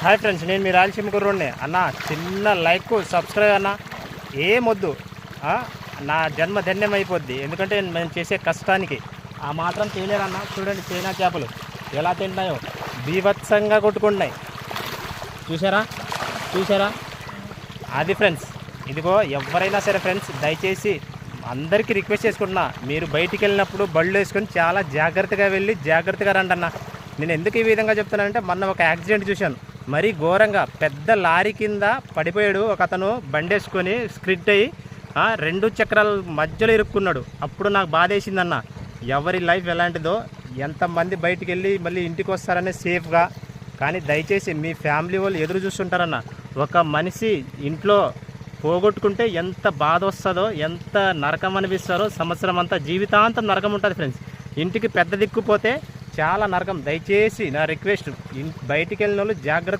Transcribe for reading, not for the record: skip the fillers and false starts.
Hi friends, నేను మీ రాయలసీమ కుర్రోడ్ని అన్న. చిన్న లైక్ సబ్స్క్రైబ్ అన్న, ఏమొద్దు. నా జన్మ ధన్యం అయిపోద్ది. ఎందుకంటే మేము చేసే కష్టానికి ఆ మాత్రం చేయలేరన్న. చూడండి చైనా చేపలు ఎలా తింటున్నాయో, బీభత్సంగా కొట్టుకుంటున్నాయి. చూసారా చూసారా అది ఫ్రెండ్స్. ఇదిగో ఎవరైనా సరే ఫ్రెండ్స్, దయచేసి అందరికీ రిక్వెస్ట్ చేసుకుంటున్నా, మీరు బయటికి వెళ్ళినప్పుడు బళ్ళు వేసుకొని చాలా జాగ్రత్తగా వెళ్ళి జాగ్రత్తగా రండి అన్న. నేను ఎందుకు ఈ విధంగా చెప్తున్నానంటే, మొన్న ఒక యాక్సిడెంట్ చూశాను. మరీ ఘోరంగా పెద్ద లారీ కింద పడిపోయాడు ఒక అతను. బండేసుకొని స్క్రిడ్ అయ్యి రెండు చక్రాల మధ్యలో ఇరుక్కున్నాడు. అప్పుడు నాకు బాధేసిందన్న. ఎవరి లైఫ్ ఎలాంటిదో, ఎంతమంది బయటికి వెళ్ళి మళ్ళీ ఇంటికి వస్తారనే సేఫ్గా. కానీ దయచేసి మీ ఫ్యామిలీ వాళ్ళు ఎదురు చూస్తుంటారన్న. ఒక మనిషి ఇంట్లో పోగొట్టుకుంటే ఎంత బాధ వస్తుందో, ఎంత నరకం అనిపిస్తారో, సంవత్సరం అంతా జీవితాంతం నరకం ఉంటుంది ఫ్రెండ్స్. ఇంటికి పెద్ద దిక్కుపోతే చాలా నరకం. దయచేసి నా రిక్వెస్ట్, బయటికి వెళ్ళిన వాళ్ళు జాగ్రత్త.